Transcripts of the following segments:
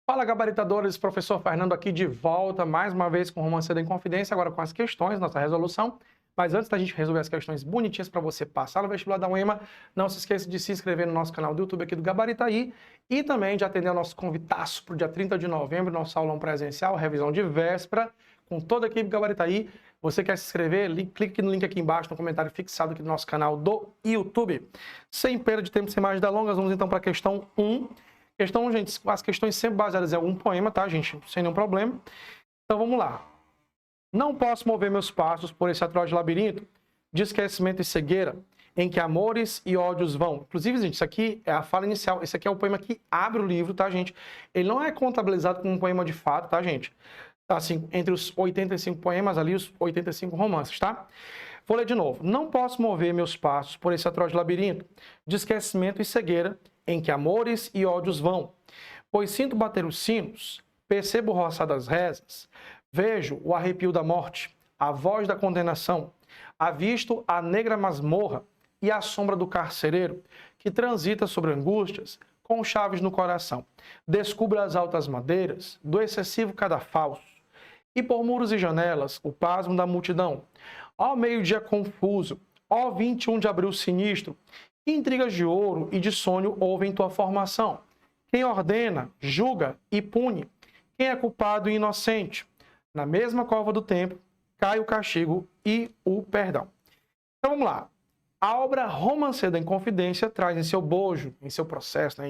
Fala, gabaritadores, professor Fernando aqui de volta, mais uma vez com Romance da Inconfidência, agora com as questões, nossa resolução. Mas antes da gente resolver as questões bonitinhas para você passar no vestibular da UEMA, não se esqueça de se inscrever no nosso canal do YouTube aqui do Gabaritaí e também de atender ao nosso convitaço para o dia 30 de novembro, nosso aulão presencial, revisão de véspera, com toda a equipe Gabaritaí. Você quer se inscrever? Clique no link aqui embaixo, no comentário fixado aqui do nosso canal do YouTube. Sem perda de tempo, sem mais delongas, vamos então para a questão 1. Questão 1, gente, as questões sempre baseadas em algum poema, tá, gente? Sem nenhum problema. Então, vamos lá. Não posso mover meus passos por esse atroz labirinto de esquecimento e cegueira, em que amores e ódios vão. Inclusive, gente, isso aqui é a fala inicial. Esse aqui é o poema que abre o livro, tá, gente? Ele não é contabilizado como um poema de fato, tá, gente? Tá, assim, entre os 85 poemas ali, os 85 romances, tá? Vou ler de novo. Não posso mover meus passos por esse atroz labirinto de esquecimento e cegueira, em que amores e ódios vão. Pois sinto bater os sinos, percebo o roçar das rezas, vejo o arrepio da morte, a voz da condenação, avisto a negra masmorra e a sombra do carcereiro, que transita sobre angústias, com chaves no coração. Descubro as altas madeiras do excessivo cadafalso, e por muros e janelas o pasmo da multidão. Ó meio-dia confuso, ó 21 de abril sinistro, que intrigas de ouro e de sonho houve em tua formação? Quem ordena, julga e pune? Quem é culpado e inocente? Na mesma cova do tempo, cai o castigo e o perdão. Então vamos lá. A obra Romance da Inconfidência traz em seu bojo, em seu processo, né,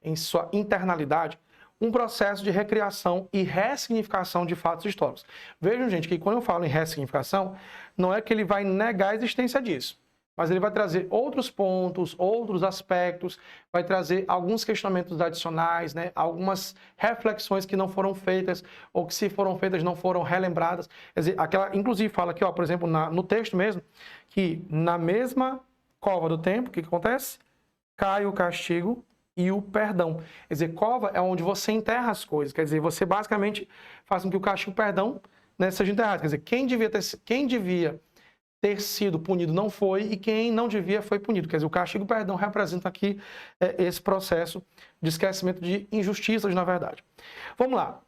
em sua internalidade, um processo de recriação e ressignificação de fatos históricos. Vejam, gente, que quando eu falo em ressignificação, não é que ele vai negar a existência disso, mas ele vai trazer outros pontos, outros aspectos, vai trazer alguns questionamentos adicionais, né? Algumas reflexões que não foram feitas, ou que se foram feitas não foram relembradas. Quer dizer, inclusive fala aqui, ó, por exemplo, no texto mesmo, que na mesma cova do tempo, o que acontece? Cai o castigo e o perdão. Quer dizer, cova é onde você enterra as coisas, quer dizer, você basicamente faz com que o castigo e o perdão, né, seja enterrado. Quer dizer, quem devia ter sido punido não foi, e quem não devia foi punido. Quer dizer, o castigo e o perdão representam aqui esse processo de esquecimento de injustiças, na verdade. Vamos lá.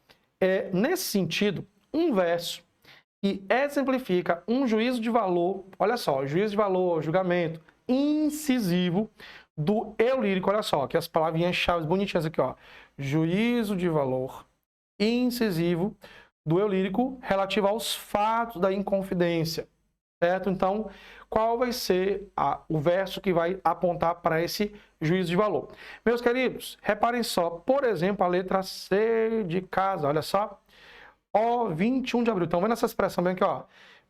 Nesse sentido, um verso que exemplifica um juízo de valor, olha só, juízo de valor, julgamento incisivo do eu lírico, olha só, que as palavrinhas chaves bonitinhas aqui, ó. Juízo de valor incisivo do eu lírico relativo aos fatos da Inconfidência. Certo? Então, qual vai ser o verso que vai apontar para esse juízo de valor? Meus queridos, reparem só, por exemplo, a letra C de casa, olha só. Ó, 21 de abril. Estão vendo essa expressão bem aqui, ó?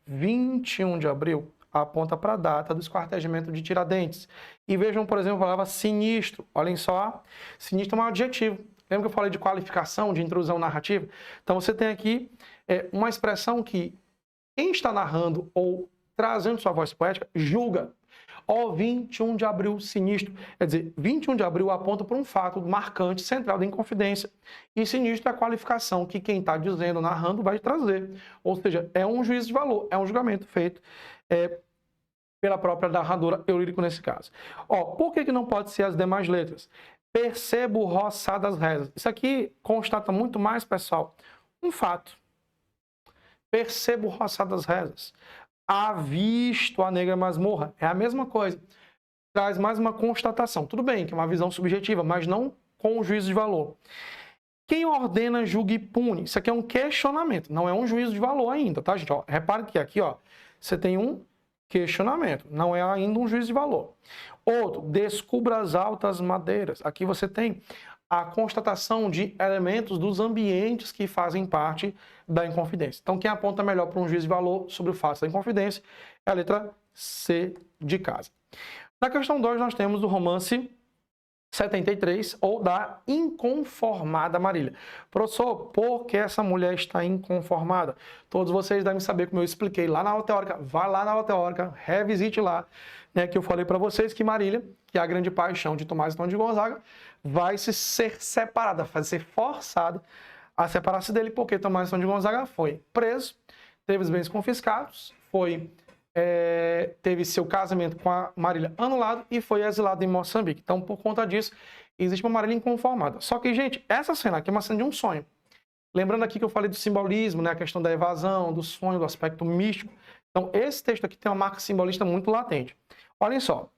21 de abril aponta para a data do esquartejamento de Tiradentes. E vejam, por exemplo, a palavra sinistro. Olhem só, sinistro é um adjetivo. Lembra que eu falei de qualificação, de intrusão narrativa? Então, você tem aqui uma expressão que quem está narrando ou trazendo sua voz poética, julga. Ó, 21 de abril sinistro. Quer dizer, 21 de abril aponta para um fato marcante, central da Inconfidência. E sinistro é a qualificação que quem está dizendo, narrando, vai trazer. Ou seja, é um juízo de valor, é um julgamento feito pela própria narradora eu lírico nesse caso. Ó, por que não pode ser as demais letras? Percebo o roçar das rezas. Isso aqui constata muito mais, pessoal, um fato. Percebo o roçar das rezas. Avisto a negra masmorra. É a mesma coisa. Traz mais uma constatação. Tudo bem, que é uma visão subjetiva, mas não com o juízo de valor. Quem ordena, julga e pune. Isso aqui é um questionamento, não é um juízo de valor ainda, tá, gente? Ó, repare que aqui, ó, você tem um questionamento, não é ainda um juízo de valor. Outro, descubra as altas madeiras. Aqui você tem a constatação de elementos dos ambientes que fazem parte da Inconfidência. Então, quem aponta melhor para um juízo de valor sobre o fato da Inconfidência é a letra C de casa. Na questão 2, nós temos o romance 73, ou da inconformada Marília. Professor, por que essa mulher está inconformada? Todos vocês devem saber, como eu expliquei lá na aula teórica. Vá lá na aula teórica, revisite lá, né, que eu falei para vocês que Marília, que é a grande paixão de Tomás Antônio de Gonzaga, vai ser separada, vai ser forçada a separar-se dele, porque Tomás Antônio de Gonzaga foi preso, teve os bens confiscados, teve seu casamento com a Marília anulado e foi exilado em Moçambique. Então, por conta disso, existe uma Marília inconformada. Só que, gente, essa cena aqui é uma cena de um sonho. Lembrando aqui que eu falei do simbolismo, né? A questão da evasão, do sonho, do aspecto místico. Então, esse texto aqui tem uma marca simbolista muito latente. Olhem só.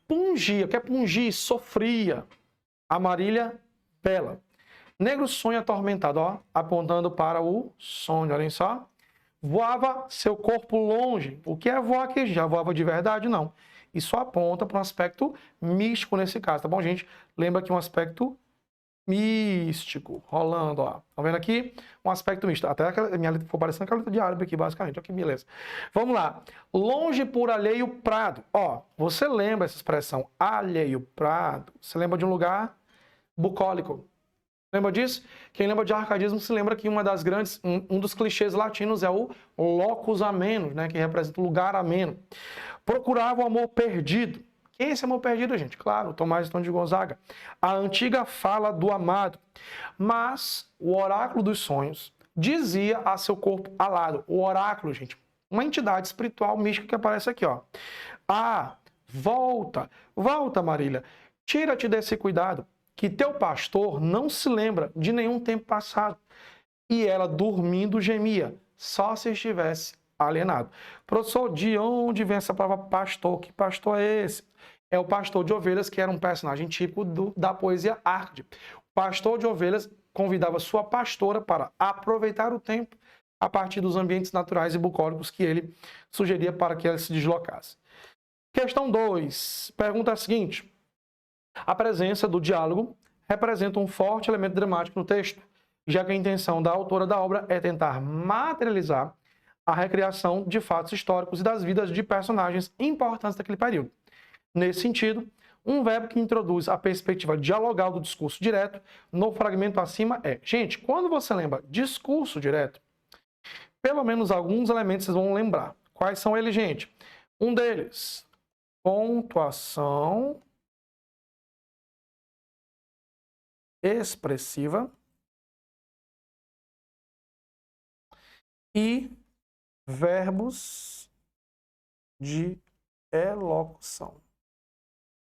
Pungia, o que é pungir? Sofria. A Marília bela. Negro sonho atormentado, ó, apontando para o sonho, olhem só. Voava seu corpo longe. O que é voar aqui? Já voava de verdade? Não. Isso aponta para um aspecto místico nesse caso, tá bom, gente? Lembra que um aspecto místico rolando, ó. Tá vendo aqui? Um aspecto místico. Até a minha letra ficou parecendo aquela letra de árabe aqui, basicamente. Olha que beleza. Vamos lá. Longe por alheio prado. Ó, você lembra essa expressão alheio prado? Você lembra de um lugar bucólico. Lembra disso? Quem lembra de arcadismo se lembra que um dos clichês latinos é o locus ameno, né, que representa o lugar ameno. Procurava o amor perdido. Quem é esse amor perdido, gente? Claro, Tomás Antônio de Gonzaga. A antiga fala do amado. Mas o oráculo dos sonhos dizia a seu corpo alado. O oráculo, gente, uma entidade espiritual mística que aparece aqui, ó. Ah, volta, volta, Marília. Tira-te desse cuidado, que teu pastor não se lembra de nenhum tempo passado. E ela, dormindo, gemia, só se estivesse alienado. Professor, de onde vem essa palavra pastor? Que pastor é esse? É o pastor de ovelhas, que era um personagem típico da poesia Árcade. O pastor de ovelhas convidava sua pastora para aproveitar o tempo a partir dos ambientes naturais e bucólicos que ele sugeria para que ela se deslocasse. Questão 2. Pergunta a seguinte. A presença do diálogo representa um forte elemento dramático no texto, já que a intenção da autora da obra é tentar materializar a recriação de fatos históricos e das vidas de personagens importantes daquele período. Nesse sentido, um verbo que introduz a perspectiva dialogal do discurso direto no fragmento acima é... Gente, quando você lembra discurso direto, pelo menos alguns elementos vocês vão lembrar. Quais são eles, gente? Um deles, pontuação expressiva e verbos de elocução.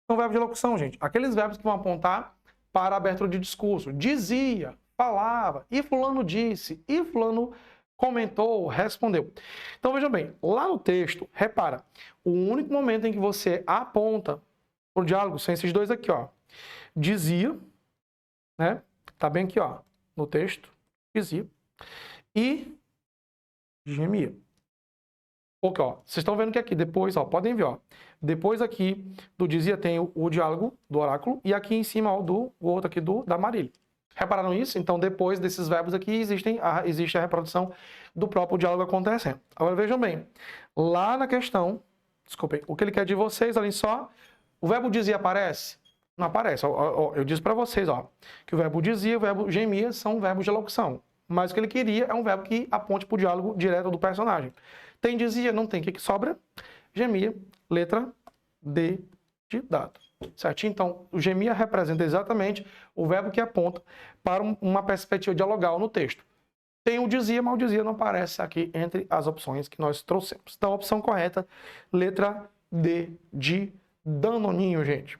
São verbos de elocução, gente. Aqueles verbos que vão apontar para a abertura de discurso. Dizia, falava, e fulano disse, e fulano comentou, respondeu. Então, vejam bem, lá no texto, repara, o único momento em que você aponta o diálogo são esses dois aqui, ó. Dizia, né? Tá bem aqui, ó, no texto, dizia, e gemia. Ok, ó, vocês estão vendo que aqui depois, ó, podem ver, ó, depois aqui do dizia tem o diálogo do oráculo e aqui em cima, ó, o outro aqui da Marília. Repararam isso? Então, depois desses verbos aqui, existe a reprodução do próprio diálogo acontecendo. Agora, vejam bem, lá na questão, desculpem, o que ele quer de vocês, olhem só, o verbo dizia aparece? Não aparece. Eu disse para vocês, ó, que o verbo dizia e o verbo gemia são verbos de elocução. Mas o que ele queria é um verbo que aponte para o diálogo direto do personagem. Tem dizia, não tem. O que sobra? Gemia, letra D de dado. Certinho? Então, o gemia representa exatamente o verbo que aponta para uma perspectiva dialogal no texto. Tem o dizia, mas o dizia não aparece aqui entre as opções que nós trouxemos. Então, a opção correta, letra D de danoninho, gente.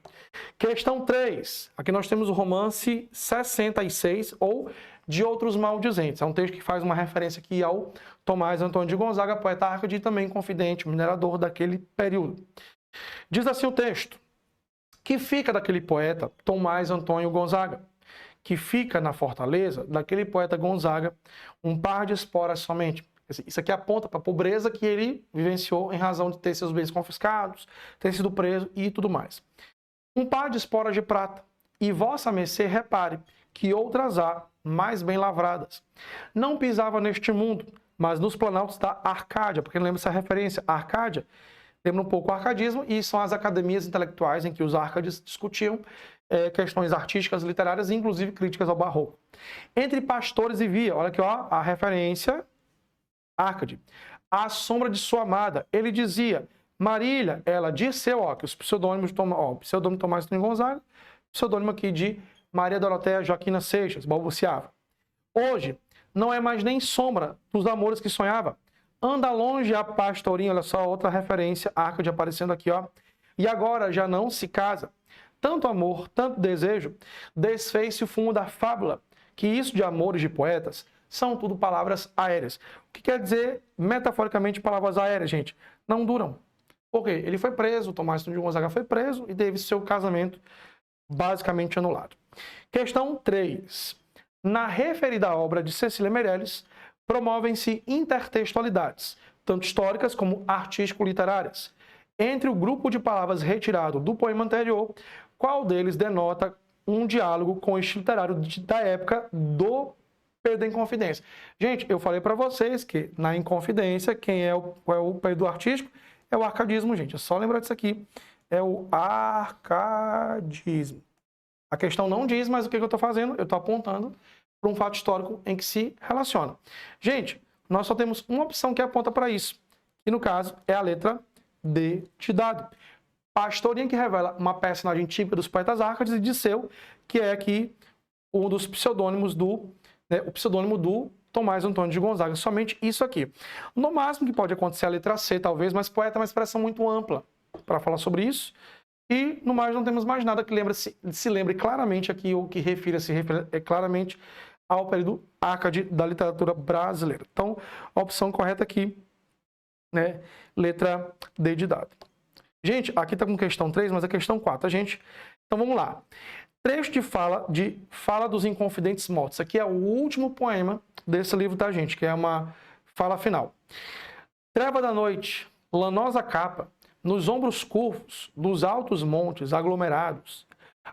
Questão 3. Aqui nós temos o romance 66, ou De Outros Maldizentes. É um texto que faz uma referência aqui ao Tomás Antônio de Gonzaga, poeta Árcade e também confidente, minerador daquele período. Diz assim o texto: que fica daquele poeta Tomás Antônio Gonzaga, que fica na fortaleza daquele poeta Gonzaga um par de esporas somente. Isso aqui aponta para a pobreza que ele vivenciou em razão de ter seus bens confiscados, ter sido preso e tudo mais. Um par de esporas de prata, e vossa mercê repare que outras há mais bem lavradas. Não pisava neste mundo, mas nos planaltos da Arcádia, porque lembra essa referência, a Arcádia lembra um pouco o arcadismo, e são as academias intelectuais em que os árcades discutiam questões artísticas, literárias e inclusive críticas ao barroco. Entre pastores e via, olha aqui, ó, a referência Árcade. A sombra de sua amada, ele dizia, Marília, ela disse, ó, que os pseudônimos, pseudônimo Tomás Antônio Gonzaga, pseudônimo aqui de Maria Doroteia Joaquina Seixas, balbuciava. Hoje, não é mais nem sombra dos amores que sonhava. Anda longe a pastorinha, olha só, outra referência, Árcade aparecendo aqui, ó. E agora já não se casa. tanto amor, tanto desejo, desfez-se o fumo da fábula, que isso de amores de poetas são tudo palavras aéreas. O que quer dizer, metaforicamente, palavras aéreas, gente? Não duram. Por quê? Ele foi preso, o Tomás de Gonzaga foi preso e teve seu casamento basicamente anulado. Questão 3. Na referida obra de Cecília Meirelles, promovem-se intertextualidades, tanto históricas como artístico-literárias. Entre o grupo de palavras retirado do poema anterior, qual deles denota um diálogo com o estilo literário da época do Pedro em Confidência? Gente, eu falei para vocês que na Inconfidência, quem é o período artístico? É o arcadismo, gente. É só lembrar disso aqui. É o arcadismo. A questão não diz, mas o que eu estou fazendo? Eu estou apontando para um fato histórico em que se relaciona. Gente, nós só temos uma opção que aponta para isso. E no caso, é a letra D de dado. Pastorinha, que revela uma personagem típica dos poetas árcades, e Disseu, que é aqui um dos pseudônimos o pseudônimo do Tomás Antônio de Gonzaga. Somente isso aqui. No máximo que pode acontecer a letra C, talvez, mas poeta é uma expressão muito ampla para falar sobre isso. E no mais não temos mais nada que se lembre claramente aqui, ou que se refira claramente ao período árcade da literatura brasileira. Então, a opção correta aqui, né, letra D de dado. Gente, aqui está com questão 3, mas é questão 4, gente. Então vamos lá. Trecho de Fala dos Inconfidentes Mortos. Aqui é o último poema desse livro, tá, gente? Que é uma fala final. Treva da noite, lanosa capa, nos ombros curvos dos altos montes aglomerados.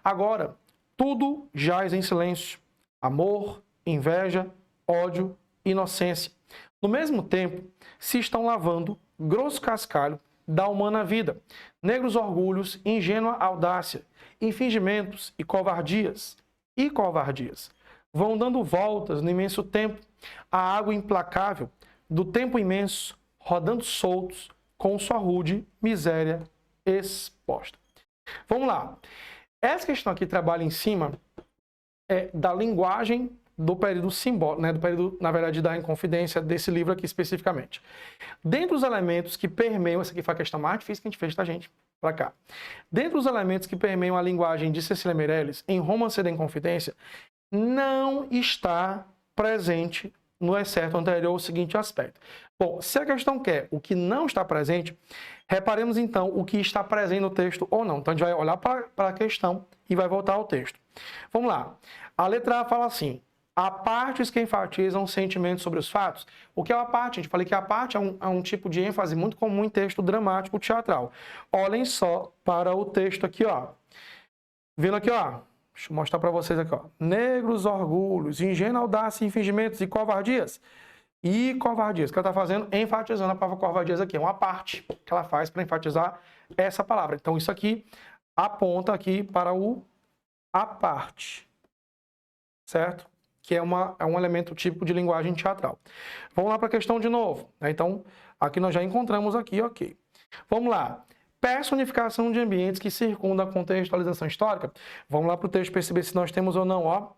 Agora, tudo jaz em silêncio. Amor, inveja, ódio, inocência. No mesmo tempo, se estão lavando grosso cascalho da humana vida, negros orgulhos, ingênua audácia, infingimentos e covardias. Vão dando voltas no imenso tempo, a água implacável do tempo imenso, rodando soltos, com sua rude miséria exposta. Vamos lá. Essa questão aqui trabalha em cima da linguagem do período simbólico, né, do período, na verdade, da Inconfidência, desse livro aqui especificamente. Dentre os elementos que permeiam, essa aqui foi a questão mais difícil que a gente fez, tá, gente? Para cá. Dentre os elementos que permeiam a linguagem de Cecília Meirelles, em Romance da Inconfidência, não está presente no excerto anterior o seguinte aspecto. Bom, se a questão quer o que não está presente, reparemos então o que está presente no texto ou não. Então a gente vai olhar para a questão e vai voltar ao texto. Vamos lá. A letra A fala assim: há partes que enfatizam sentimentos sobre os fatos. O que é a parte? A gente falei que a parte é um tipo de ênfase muito comum em texto dramático teatral. Olhem só para o texto aqui, ó. Vendo aqui, ó. Deixa eu mostrar para vocês aqui, ó. Negros orgulhos, ingênua audácia, infingimentos e covardias. E covardias. O que ela está fazendo? Enfatizando a palavra covardias aqui. É uma parte que ela faz para enfatizar essa palavra. Então, isso aqui aponta aqui para a parte. Certo? Que é um elemento típico de linguagem teatral. Vamos lá para a questão de novo. Então, aqui nós já encontramos aqui, ok. Vamos lá. Personificação de ambientes que circundam a contextualização histórica. Vamos lá para o texto perceber se nós temos ou não. Ó,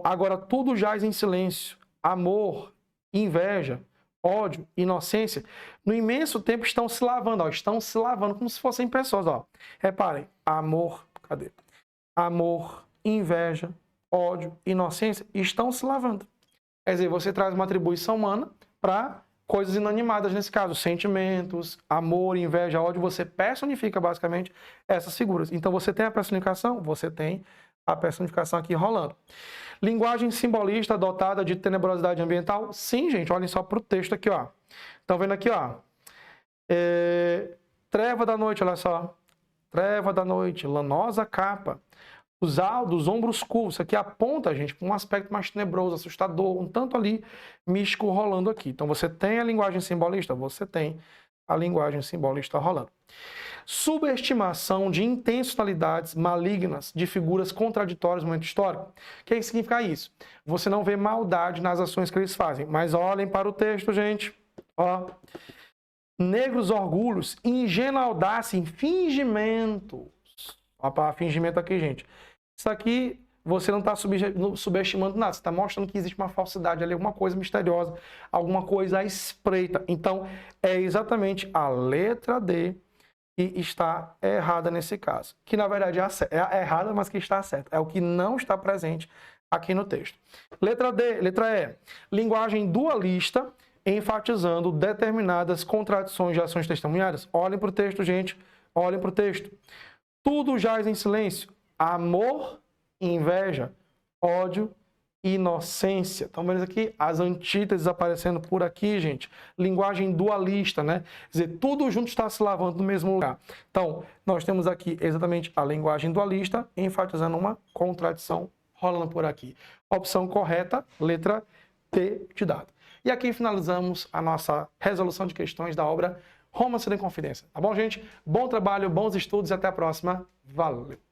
agora tudo jaz em silêncio. Amor, inveja, ódio, inocência, no imenso tempo estão se lavando. Ó, estão se lavando como se fossem pessoas. Ó. Reparem, amor, cadê? Amor, inveja, ódio, inocência, estão se lavando. Quer dizer, você traz uma atribuição humana para coisas inanimadas, nesse caso, sentimentos, amor, inveja, ódio, você personifica basicamente essas figuras. Então você tem a personificação? Você tem a personificação aqui rolando. Linguagem simbolista dotada de tenebrosidade ambiental? Sim, gente, olhem só para o texto aqui, ó. Estão vendo aqui, ó. Treva da noite, olha só. Treva da noite, lanosa capa. Dos ombros curvos, isso aqui aponta, gente, para um aspecto mais tenebroso, assustador, um tanto ali místico rolando aqui. Então você tem a linguagem simbolista? Você tem a linguagem simbolista rolando. Subestimação de intencionalidades malignas de figuras contraditórias no momento histórico. O que significa isso? Você não vê maldade nas ações que eles fazem, mas olhem para o texto, gente. Ó. Negros orgulhos, ingênua audácia, fingimentos. Ó, para fingimento aqui, gente. Isso aqui você não está subestimando nada, você está mostrando que existe uma falsidade ali, alguma coisa misteriosa, alguma coisa à espreita. Então, é exatamente a letra D e está errada nesse caso. Que na verdade é errada, mas que está certa. É o que não está presente aqui no texto. Letra E. Linguagem dualista, enfatizando determinadas contradições de ações testemunhadas. Olhem para o texto, gente. Olhem para o texto. Tudo jaz em silêncio. Amor, inveja, ódio, inocência. Estão vendo aqui as antíteses aparecendo por aqui, gente? Linguagem dualista, né? Quer dizer, tudo junto está se lavando no mesmo lugar. Então, nós temos aqui exatamente a linguagem dualista, enfatizando uma contradição rolando por aqui. Opção correta, letra T de dado. E aqui finalizamos a nossa resolução de questões da obra Romance da Inconfidência. Tá bom, gente? Bom trabalho, bons estudos e até a próxima. Valeu!